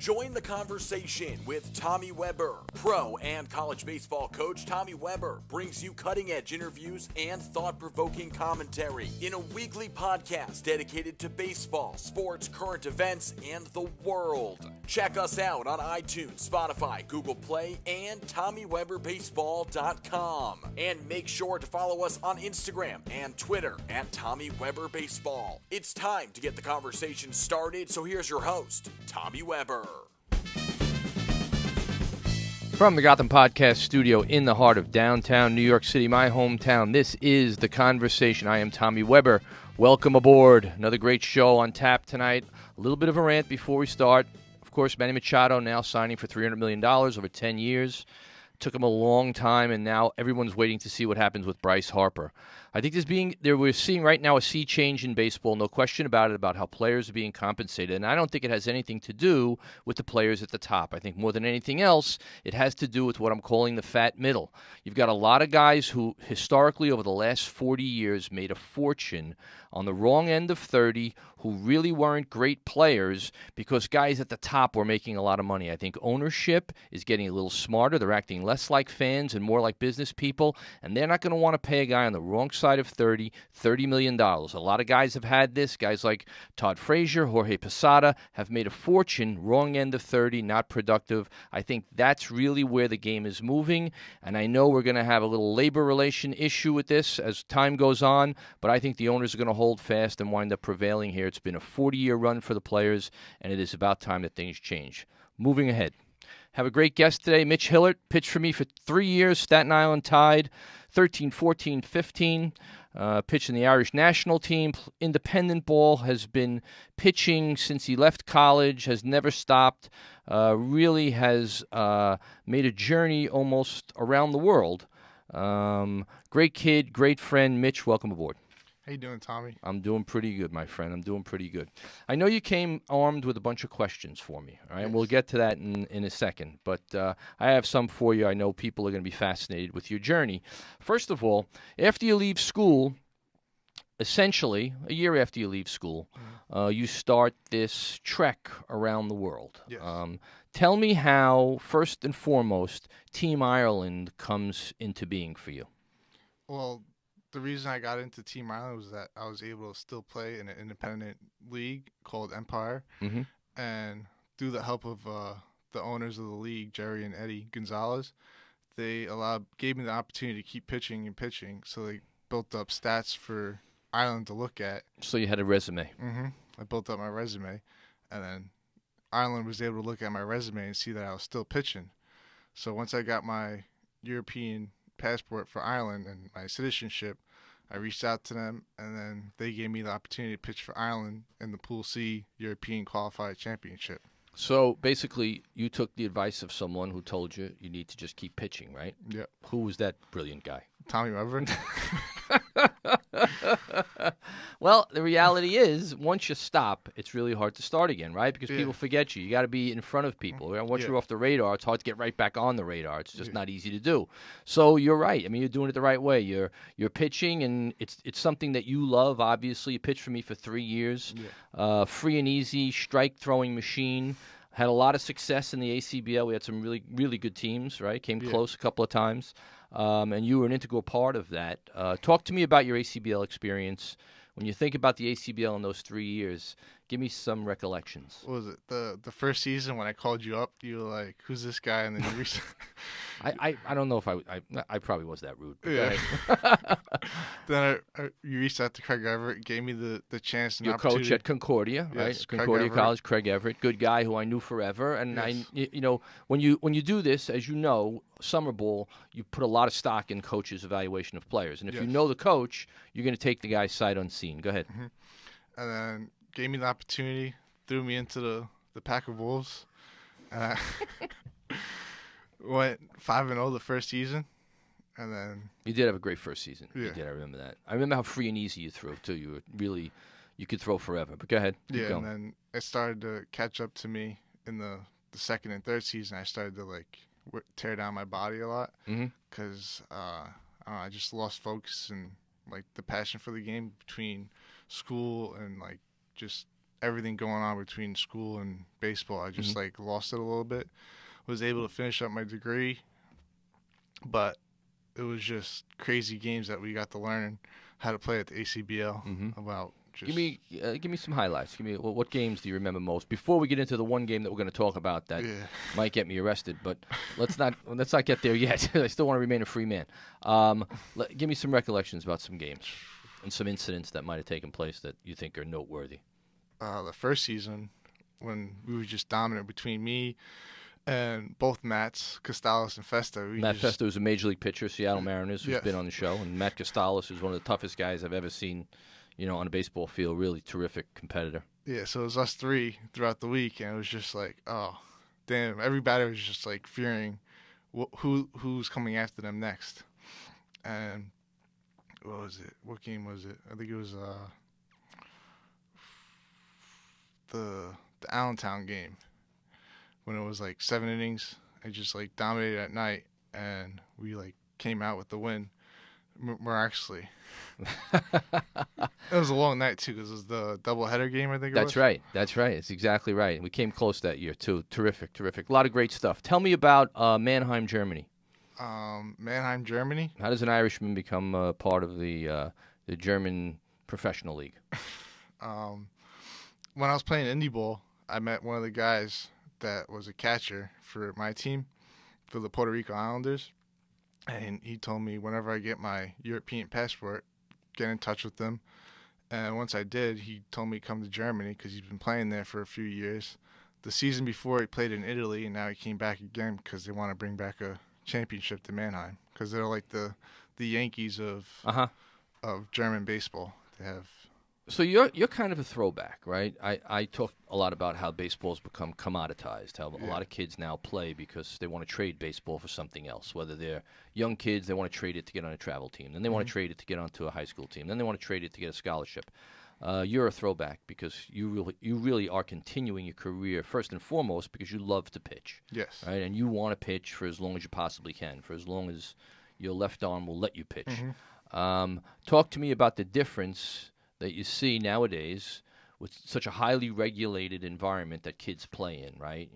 Join the conversation with Tommy Weber. Pro and college baseball coach Tommy Weber brings you cutting-edge interviews and thought-provoking commentary in a weekly podcast dedicated to baseball, sports, current events, and the world. Check us out on iTunes, Spotify, Google Play, and TommyWeberBaseball.com. And make sure to follow us on Instagram and Twitter at Tommy Weber Baseball. It's time to get the conversation started, so here's your host, Tommy Weber. From the Gotham Podcast Studio in the heart of downtown New York City, my hometown, this is The Conversation. I am Tommy Weber. Welcome aboard. Another great show on tap tonight. A little bit of a rant before we start. Of course, Manny Machado now signing for $300 million over 10 years. Took him a long time, and now everyone's waiting to see what happens with Bryce Harper. I think we're seeing right now a sea change in baseball, no question about it, about how players are being compensated. And I don't think it has anything to do with the players at the top. I think more than anything else, it has to do with what I'm calling the fat middle. You've got a lot of guys who historically over the last 40 years made a fortune on the wrong end of 30 who really weren't great players because guys at the top were making a lot of money. I think ownership is getting a little smarter. They're acting less like fans and more like business people, and they're not going to want to pay a guy on the wrong side of $30 million. A lot of guys have had this. Guys like Todd Frazier, Jorge Posada have made a fortune, wrong end of 30, not productive. I think that's really where the game is moving, and I know we're going to have a little labor relation issue with this as time goes on, but I think the owners are going to hold fast and wind up prevailing here. It's been a 40-year run for the players, and it is about time that things change. Moving ahead. Have a great guest today. Mitch Hillert pitched for me for 3 years. Staten Island Tide, 13, 14, 15. Pitched in the Irish national team. Independent ball, has been pitching since he left college, has never stopped. Really has made a journey almost around the world. Great kid, great friend. Mitch, welcome aboard. How you doing, Tommy? I'm doing pretty good, my friend. I'm doing pretty good. I know you came armed with a bunch of questions for me, all right? Yes. And we'll get to that in a second. But I have some for you. I know people are going to be fascinated with your journey. First of all, after you leave school, essentially, a year after you leave school, you start this trek around the world. Yes. Tell me how, first and foremost, Team Ireland comes into being for you. Well, the reason I got into Team Ireland was that I was able to still play in an independent league called Empire. Mm-hmm. And through the help of the owners of the league, Jerry and Eddie Gonzalez, they gave me the opportunity to keep pitching and pitching. So they built up stats for Ireland to look at. So you had a resume. Mm-hmm. I built up my resume, and then Ireland was able to look at my resume and see that I was still pitching. So once I got my European passport for Ireland and my citizenship, I reached out to them, and then they gave me the opportunity to pitch for Ireland in the Pool C European Qualified Championship. So basically, you took the advice of someone who told you need to just keep pitching, right? Yep. Who was that brilliant guy? Tommy Weber. Well, the reality is, once you stop, it's really hard to start again, right? Because people forget you. You got to be in front of people. Once you're off the radar, it's hard to get right back on the radar. It's just not easy to do. So you're right. I mean, you're doing it the right way. You're pitching, and it's something that you love. Obviously, you pitched for me for 3 years. Yeah. Free and easy, strike throwing machine. Had a lot of success in the ACBL. We had some really, really good teams, right? Came close a couple of times. And you were an integral part of that. Talk to me about your ACBL experience. When you think about the ACBL in those 3 years, give me some recollections. What was it? The first season when I called you up, you were like, "Who's this guy?" And then you reached. I don't know if I probably was that rude. Yeah. Then you reached out to Craig Everett, gave me the chance and your opportunity. coach at Concordia, right? Yes, Concordia College, Craig Everett, good guy who I knew forever. And Yes. when you do this, as you know, summer ball, you put a lot of stock in coaches' evaluation of players. And if you know the coach, you're going to take the guy sight unseen. Go ahead. Mm-hmm. And then gave me the opportunity, threw me into the pack of wolves, and I went 5-0 the first season, and then you did have a great first season. Yeah. You did. I remember that. I remember how free and easy you threw too. You were really, you could throw forever. But go ahead. Keep going. And then it started to catch up to me in the second and third season. I started to tear down my body a lot because I just lost focus and the passion for the game between school and just everything going on between school and baseball. I just like lost it a little bit. Was able to finish up my degree, but it was just crazy games that we got to learn how to play at the ACBL. About just Give me some highlights. Give me what games do you remember most before we get into the one game that we're going to talk about that might get me arrested. But let's not get there yet. I still want to remain a free man. Give me some recollections about some games and some incidents that might have taken place that you think are noteworthy. The first season when we were just dominant between me and both Matts, Costalis and Festa. Matt Festa was a major league pitcher, Seattle Mariners, who's been on the show, and Matt Costalis is one of the toughest guys I've ever seen, on a baseball field. Really terrific competitor. Yeah, so it was us three throughout the week, and it was just like, oh, damn! Every batter was just like fearing who's coming after them next. And what was it? What game was it? I think it was the Allentown game. When it was like 7 innings, I just like dominated at night, and we like came out with the win miraculously. It was a long night too, because it was the doubleheader game. I think That's right. It's exactly right. And we came close that year too. Terrific. A lot of great stuff. Tell me about Mannheim, Germany. Mannheim, Germany. How does an Irishman become part of the German professional league? When I was playing indie ball, I met one of the guys that was a catcher for my team, for the Puerto Rico Islanders, and he told me whenever I get my European passport, get in touch with them. And once I did, he told me to come to Germany because he's been playing there for a few years. The season before, he played in Italy, and now he came back again because they want to bring back a championship to Mannheim, because they're like the Yankees of German baseball. They have. So you're kind of a throwback, right? I talk a lot about how baseball's become commoditized, how a lot of kids now play because they want to trade baseball for something else. Whether they're young kids, they want to trade it to get on a travel team. Then they want to trade it to get onto a high school team. Then they want to trade it to get a scholarship. You're a throwback because you really are continuing your career first and foremost because you love to pitch. Yes. Right? And you want to pitch for as long as you possibly can, for as long as your left arm will let you pitch. Talk to me about the difference that you see nowadays with such a highly regulated environment that kids play in, right?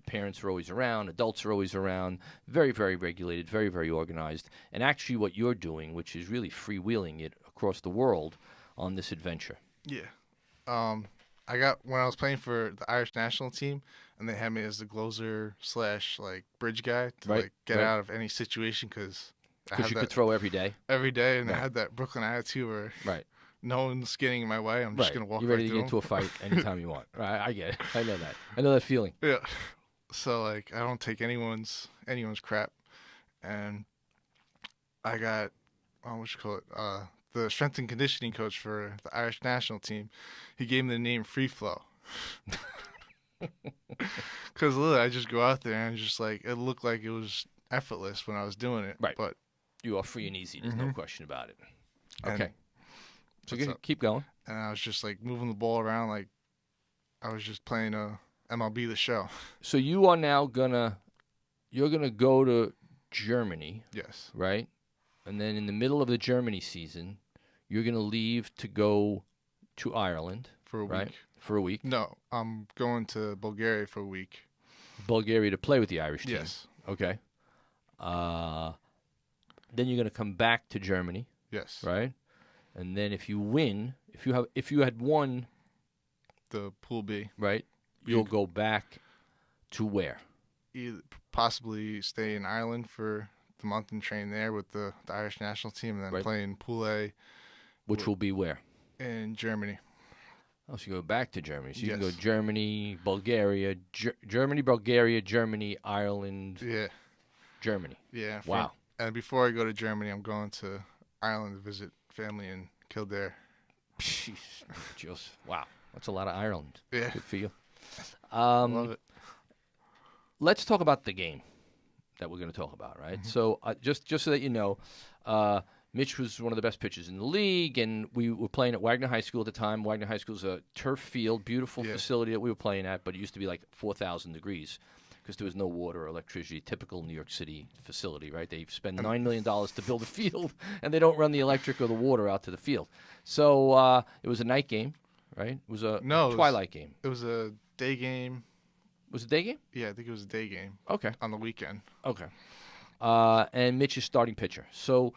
Parents are always around, adults are always around, very, very regulated, very, very organized. And actually what you're doing, which is really freewheeling it across the world on this adventure. Yeah. When I was playing for the Irish national team, and they had me as the closer / like bridge guy to get out of any situation because you could throw every day. Every day, and I had that Brooklyn attitude where no one's getting in my way. I'm just going to walk right through. You're ready to get into a fight anytime you want. Right, I get it. I know that. I know that feeling. Yeah. So, like, I don't take anyone's crap. And I got, the strength and conditioning coach for the Irish national team. He gave me the name Free Flow. Because I just go out there and just like, it looked like it was effortless when I was doing it. Right. But you are free and easy. There's no question about it. Okay. So keep going. And I was just like moving the ball around like I was just playing MLB The Show. So you are now you're gonna go to Germany. Yes. Right? And then in the middle of the Germany season, you're gonna leave to go to Ireland. For a week. For a week. No, I'm going to Bulgaria for a week. Bulgaria to play with the Irish team. Yes. Okay. Then you're gonna come back to Germany. Yes. Right? And then if you win, if you had won the Pool B, right, you'll go back to where? Possibly stay in Ireland for the month and train there with the Irish national team, and then play in Pool A. Which will be where? In Germany. Oh, so you go back to Germany. So you can go Germany, Bulgaria, Germany, Ireland. Yeah. Germany. Yeah. Wow. And before I go to Germany, I'm going to Ireland to visit family in Kildare. Jeez. Wow. That's a lot of Ireland. Yeah. Good for you. Love it. Let's talk about the game that we're going to talk about, right? So just so that you know, Mitch was one of the best pitchers in the league, and we were playing at Wagner High School at the time. Wagner High School is a turf field, beautiful facility that we were playing at, but it used to be like 4,000 degrees because there was no water or electricity. Typical New York City facility, right? They spend $9 million to build a field, and they don't run the electric or the water out to the field. So it was a night game, right? It was a No, twilight game. It was a day game. Was it a day game? Yeah, I think it was a day game. Okay. On the weekend. Okay. And Mitch is starting pitcher. So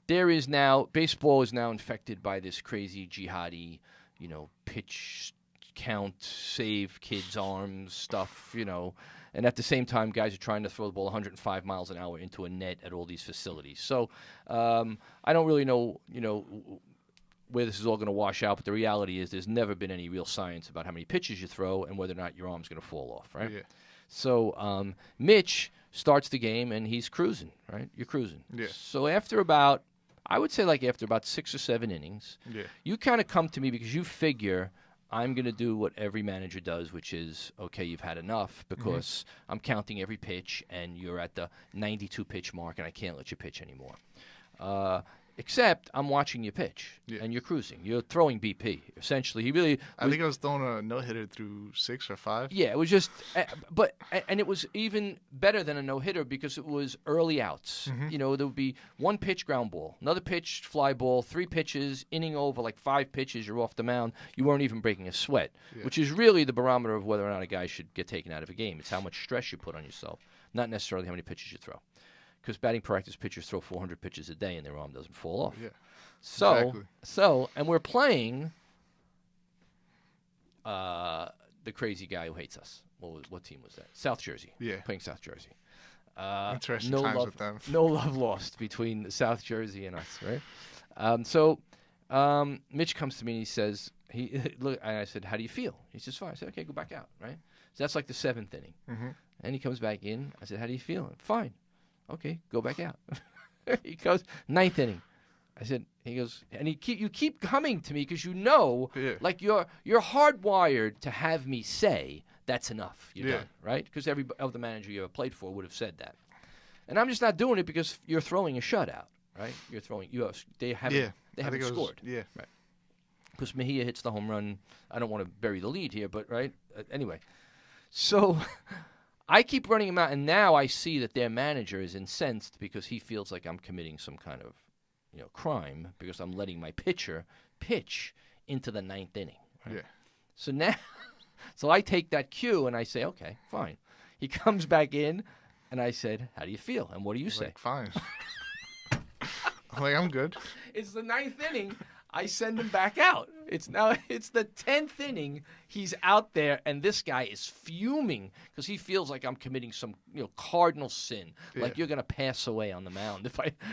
there is now baseball is now infected by this crazy jihadi, pitch count, save kids' arms stuff, And at the same time, guys are trying to throw the ball 105 miles an hour into a net at all these facilities. So I don't really know, where this is all going to wash out. But the reality is there's never been any real science about how many pitches you throw and whether or not your arm's going to fall off, right? Yeah. So Mitch starts the game, and he's cruising, right? You're cruising. Yeah. So after about 6 or 7 innings, you kind of come to me because you figure I'm going to do what every manager does, which is, okay, you've had enough because I'm counting every pitch, and you're at the 92 pitch mark, and I can't let you pitch anymore. Except I'm watching you pitch, and you're cruising. You're throwing BP. Essentially, I think I was throwing a no-hitter through 6 or 5. Yeah, it was just, and it was even better than a no-hitter because it was early outs. There would be 1 pitch ground ball, another pitch fly ball, 3 pitches, inning over, like 5 pitches, you're off the mound. You weren't even breaking a sweat, which is really the barometer of whether or not a guy should get taken out of a game. It's how much stress you put on yourself, not necessarily how many pitches you throw. Because batting practice pitchers throw 400 pitches a day and their arm doesn't fall off. Yeah. So, and we're playing the crazy guy who hates us. What team was that? South Jersey. Yeah. Playing South Jersey. Interesting times with them. No love lost between South Jersey and us, right? So Mitch comes to me and he says, look, and I said, how do you feel? He says, fine. I said, okay, go back out, right? So that's like the 7th inning. And he comes back in. I said, how do you feel? Fine. Okay, go back out. He goes, 9th inning. I said, he goes, and you keep coming to me because like you're hardwired to have me say that's enough. You're done, right? Because every other manager you ever played for would have said that, and I'm just not doing it because you're throwing a shutout, right? They haven't scored, right? Because Mejia hits the home run. I don't want to bury the lead here, but right anyway, so. I keep running him out, and now I see that their manager is incensed because he feels like I'm committing some kind of, crime because I'm letting my pitcher pitch into the 9th inning. Right? Yeah. So I take that cue and I say, okay, fine. He comes back in, and I said, how do you feel? And what do you say? Fine. I'm like, I'm good. It's the 9th inning. I send him back out. It's the 10th inning. He's out there, and this guy is fuming because he feels like I'm committing some cardinal sin, like you're gonna pass away on the mound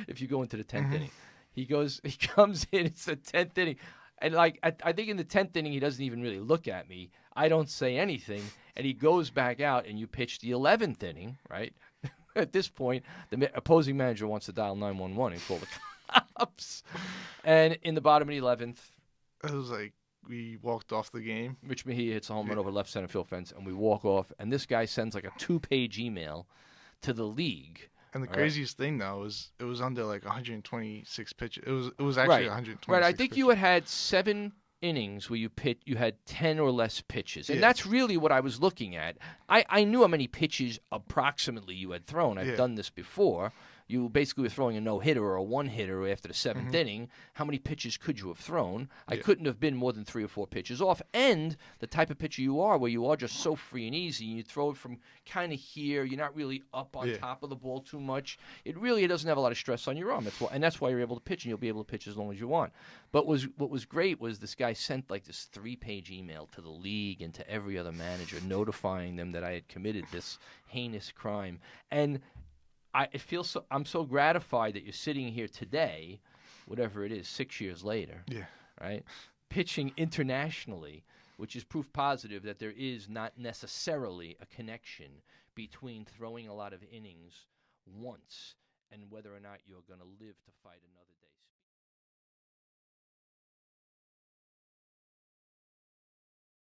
if you go into the 10th inning. He comes in. It's the 10th inning, and I think in the 10th inning he doesn't even really look at me. I don't say anything, and he goes back out, and you pitch the 11th inning, right? At this point, the opposing manager wants to dial 911 and call the cops. And in the bottom of the 11th, it was like we walked off the game. Rich Mejia hits a home run over left center field fence, and we walk off. And this guy sends like a 2-page email to the league. And the craziest thing though is it was under like 126 pitches. It was actually 126. Right. I think pitches. you had 7 innings where you had 10 or less pitches, and that's really what I was looking at. I knew how many pitches approximately you had thrown. I've done this before. You basically were throwing a no-hitter or a one-hitter after the 7th inning. How many pitches could you have thrown? I couldn't have been more than 3 or 4 pitches off. And the type of pitcher you are, where you are just so free and easy, and you throw it from kind of here. You're not really up on top of the ball too much. It doesn't have a lot of stress on your arm. That's why you're able to pitch, and you'll be able to pitch as long as you want. But what was great was this guy sent like this 3-page email to the league and to every other manager notifying them that I had committed this heinous crime. And I'm so gratified that you're sitting here today, whatever it is, 6 years later, right, pitching internationally, which is proof positive that there is not necessarily a connection between throwing a lot of innings once and whether or not you're going to live to fight another day.